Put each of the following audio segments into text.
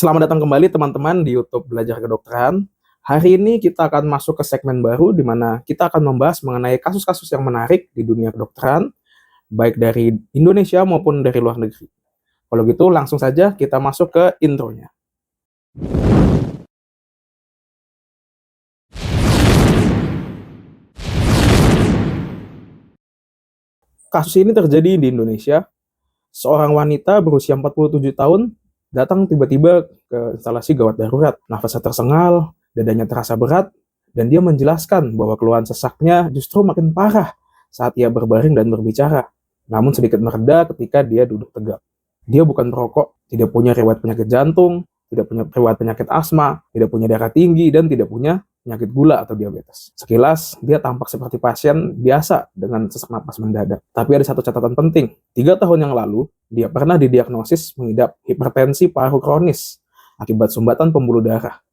Selamat datang kembali teman-teman di YouTube Belajar Kedokteran. Hari ini kita akan masuk ke segmen baru di mana kita akan membahas mengenai kasus-kasus yang menarik di dunia kedokteran, baik dari Indonesia maupun dari luar negeri. Kalau gitu langsung saja kita masuk ke intronya. Kasus ini terjadi di Indonesia. Seorang wanita berusia 47 tahun datang tiba-tiba ke instalasi gawat darurat. Nafasnya tersengal, dadanya terasa berat, dan dia menjelaskan bahwa keluhan sesaknya justru makin parah saat ia berbaring dan berbicara. Namun sedikit mereda ketika dia duduk tegak. Dia bukan perokok, tidak punya riwayat penyakit jantung, tidak punya riwayat penyakit asma, tidak punya darah tinggi, dan tidak punya penyakit gula atau diabetes. Sekilas, dia tampak seperti pasien biasa dengan sesak napas mendadak. Tapi ada satu catatan penting. 3 tahun yang lalu, dia pernah didiagnosis mengidap hipertensi paru kronis akibat sumbatan pembuluh darah.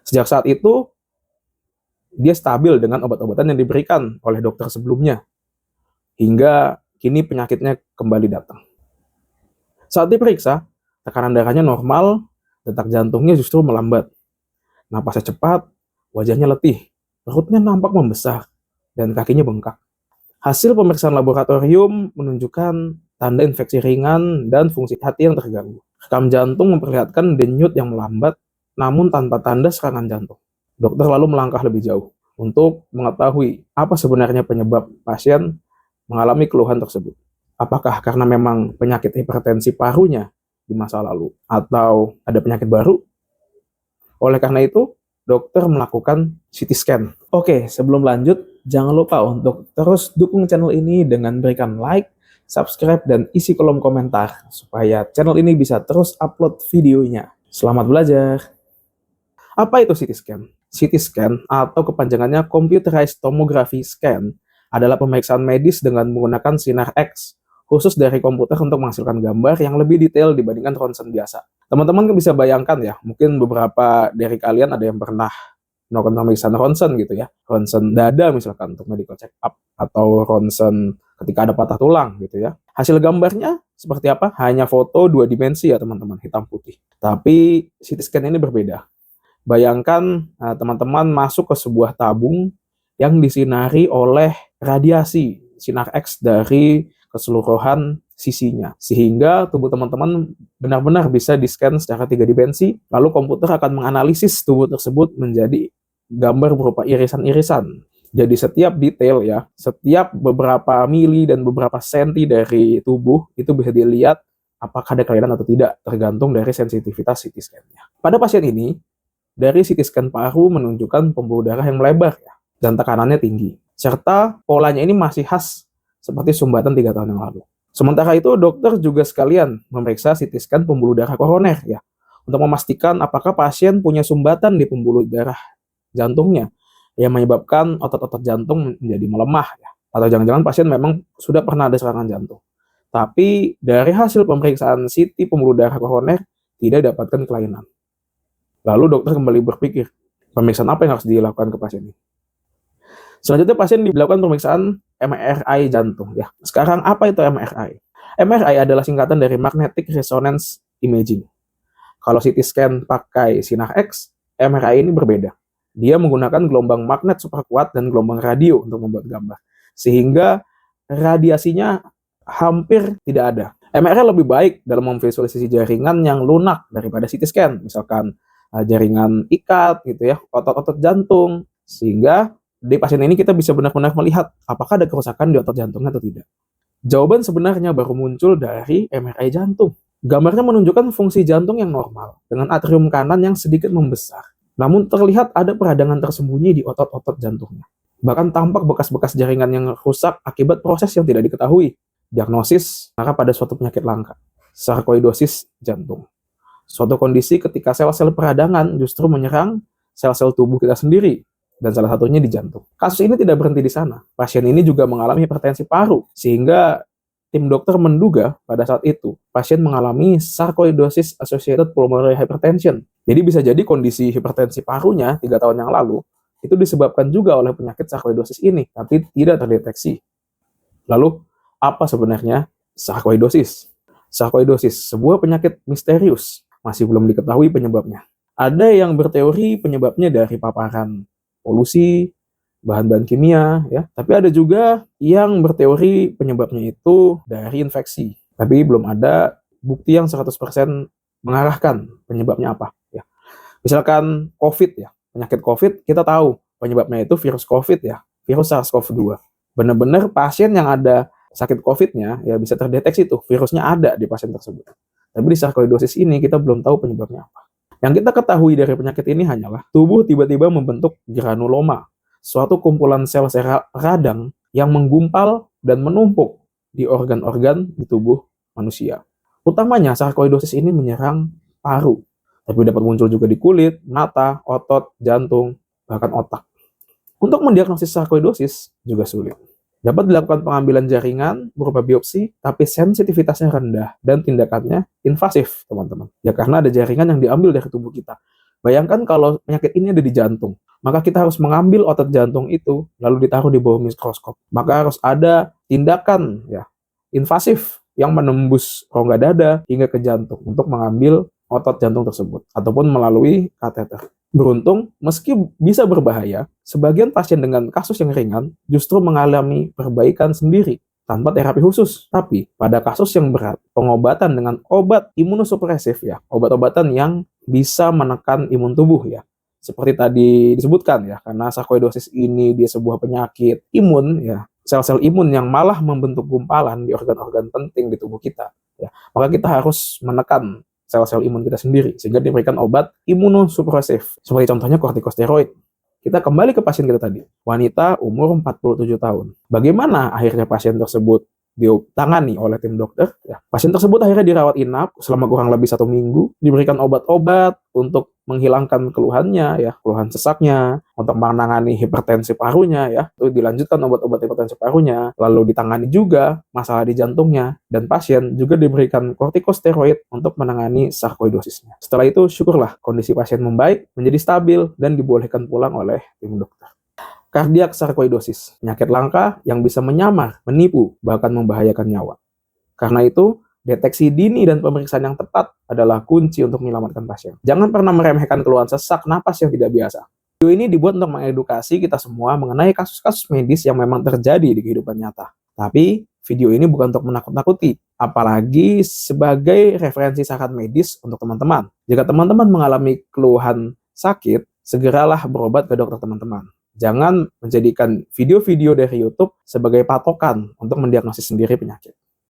Sejak saat itu, dia stabil dengan obat-obatan yang diberikan oleh dokter sebelumnya. Hingga kini penyakitnya kembali datang. Saat diperiksa, tekanan darahnya normal, detak jantungnya justru melambat. Napasnya cepat, wajahnya letih, perutnya nampak membesar, dan kakinya bengkak. Hasil pemeriksaan laboratorium menunjukkan tanda infeksi ringan dan fungsi hati yang terganggu. Rekam jantung memperlihatkan denyut yang melambat, namun tanpa tanda serangan jantung. Dokter lalu melangkah lebih jauh untuk mengetahui apa sebenarnya penyebab pasien mengalami keluhan tersebut. Apakah karena memang penyakit hipertensi parunya di masa lalu, atau ada penyakit baru? Oleh karena itu, dokter melakukan CT scan. Oke, sebelum lanjut, jangan lupa untuk terus dukung channel ini dengan berikan like, subscribe, dan isi kolom komentar, supaya channel ini bisa terus upload videonya. Selamat belajar! Apa itu CT scan? CT scan atau kepanjangannya Computerized Tomography Scan adalah pemeriksaan medis dengan menggunakan sinar X, khusus dari komputer untuk menghasilkan gambar yang lebih detail dibandingkan ronsen biasa. Teman-teman bisa bayangkan ya, mungkin beberapa dari kalian ada yang pernah melakukan pemeriksaan ronsen gitu ya, ronsen dada misalkan untuk medical check up, atau ronsen ketika ada patah tulang gitu ya. Hasil gambarnya seperti apa? Hanya foto 2 dimensi ya teman-teman, hitam putih. Tapi CT scan ini berbeda. Bayangkan teman-teman masuk ke sebuah tabung yang disinari oleh radiasi sinar X dari keseluruhan sisinya, sehingga tubuh teman-teman benar-benar bisa di-scan secara 3 dimensi, lalu komputer akan menganalisis tubuh tersebut menjadi gambar berupa irisan-irisan. Jadi setiap detail ya, setiap beberapa mili dan beberapa senti dari tubuh itu bisa dilihat apakah ada kelainan atau tidak, tergantung dari sensitivitas CT scan-nya. Pada pasien ini, dari CT scan paru menunjukkan pembuluh darah yang melebar ya, dan tekanannya tinggi, serta polanya ini masih khas seperti sumbatan 3 tahun yang lalu. Sementara itu, dokter juga sekalian memeriksa CT scan pembuluh darah koroner ya, untuk memastikan apakah pasien punya sumbatan di pembuluh darah jantungnya yang menyebabkan otot-otot jantung menjadi melemah ya, atau jangan-jangan pasien memang sudah pernah ada serangan jantung. Tapi dari hasil pemeriksaan CT pembuluh darah koroner tidak dapatkan kelainan. Lalu dokter kembali berpikir, pemeriksaan apa yang harus dilakukan ke pasien ini? Selanjutnya pasien dilakukan pemeriksaan MRI jantung ya. Sekarang apa itu MRI? MRI adalah singkatan dari Magnetic Resonance Imaging. Kalau CT scan pakai sinar X, MRI ini berbeda. Dia menggunakan gelombang magnet super kuat dan gelombang radio untuk membuat gambar, sehingga radiasinya hampir tidak ada. MRI lebih baik dalam memvisualisasi jaringan yang lunak daripada CT scan, misalkan jaringan ikat gitu ya, otot-otot jantung, sehingga di pasien ini kita bisa benar-benar melihat apakah ada kerusakan di otot jantungnya atau tidak. Jawaban sebenarnya baru muncul dari MRI jantung. Gambarnya menunjukkan fungsi jantung yang normal dengan atrium kanan yang sedikit membesar. Namun terlihat ada peradangan tersembunyi di otot-otot jantungnya. Bahkan tampak bekas-bekas jaringan yang rusak akibat proses yang tidak diketahui. Diagnosis karena pada suatu penyakit langka, sarkoidosis jantung. Suatu kondisi ketika sel-sel peradangan justru menyerang sel-sel tubuh kita sendiri, dan salah satunya di jantung. Kasus ini tidak berhenti di sana. Pasien ini juga mengalami hipertensi paru, sehingga tim dokter menduga pada saat itu pasien mengalami sarcoidosis associated pulmonary hypertension. Jadi bisa jadi kondisi hipertensi parunya 3 tahun yang lalu itu disebabkan juga oleh penyakit sarcoidosis ini, tapi tidak terdeteksi. Lalu, apa sebenarnya sarcoidosis? Sarcoidosis, sebuah penyakit misterius masih belum diketahui penyebabnya. Ada yang berteori penyebabnya dari paparan polusi, bahan-bahan kimia, ya. Tapi ada juga yang berteori penyebabnya itu dari infeksi. Tapi belum ada bukti yang 100% mengarahkan penyebabnya apa, ya. Misalkan COVID, ya. Penyakit COVID kita tahu penyebabnya itu virus COVID, ya, virus SARS-CoV-2. Benar-benar pasien yang ada sakit COVID-nya ya bisa terdeteksi tuh virusnya ada di pasien tersebut. Tapi di sarkoidosis ini kita belum tahu penyebabnya apa. Yang kita ketahui dari penyakit ini hanyalah tubuh tiba-tiba membentuk granuloma, suatu kumpulan sel-sel radang yang menggumpal dan menumpuk di organ-organ di tubuh manusia. Utamanya sarkoidosis ini menyerang paru, tapi dapat muncul juga di kulit, mata, otot, jantung, bahkan otak. Untuk mendiagnosis sarkoidosis juga sulit. Dapat dilakukan pengambilan jaringan berupa biopsi, tapi sensitivitasnya rendah dan tindakannya invasif, teman-teman. Ya karena ada jaringan yang diambil dari tubuh kita. Bayangkan kalau penyakit ini ada di jantung, maka kita harus mengambil otot jantung itu, lalu ditaruh di bawah mikroskop. Maka harus ada tindakan ya invasif yang menembus rongga dada hingga ke jantung untuk mengambil otot jantung tersebut, ataupun melalui kateter. Beruntung, meski bisa berbahaya, sebagian pasien dengan kasus yang ringan justru mengalami perbaikan sendiri tanpa terapi khusus. Tapi pada kasus yang berat, pengobatan dengan obat imunosupresif ya, obat-obatan yang bisa menekan imun tubuh ya. Seperti tadi disebutkan ya, karena sarkoidosis ini dia sebuah penyakit imun ya, sel-sel imun yang malah membentuk gumpalan di organ-organ penting di tubuh kita ya. Maka kita harus menekan sel-sel imun kita sendiri, sehingga diberikan obat imunosupresif, seperti contohnya kortikosteroid. Kita kembali ke pasien kita tadi, wanita umur 47 tahun. Bagaimana akhirnya pasien tersebut ditangani oleh tim dokter? Ya, pasien tersebut akhirnya dirawat inap selama kurang lebih 1 minggu, diberikan obat-obat untuk menghilangkan keluhannya, ya, keluhan sesaknya, untuk menangani hipertensi parunya, ya, itu dilanjutkan obat-obat hipertensi parunya, lalu ditangani juga masalah di jantungnya, dan pasien juga diberikan kortikosteroid untuk menangani sarkoidosisnya. Setelah itu, syukurlah kondisi pasien membaik, menjadi stabil, dan dibolehkan pulang oleh tim dokter. Kardiak sarkoidosis, penyakit langka yang bisa menyamar, menipu, bahkan membahayakan nyawa. Karena itu, deteksi dini dan pemeriksaan yang tepat adalah kunci untuk menyelamatkan pasien. Jangan pernah meremehkan keluhan sesak napas yang tidak biasa. Video ini dibuat untuk mengedukasi kita semua mengenai kasus-kasus medis yang memang terjadi di kehidupan nyata. Tapi, video ini bukan untuk menakut-nakuti, apalagi sebagai referensi saran medis untuk teman-teman. Jika teman-teman mengalami keluhan sakit, segeralah berobat ke dokter teman-teman. Jangan menjadikan video-video dari YouTube sebagai patokan untuk mendiagnosis sendiri penyakit.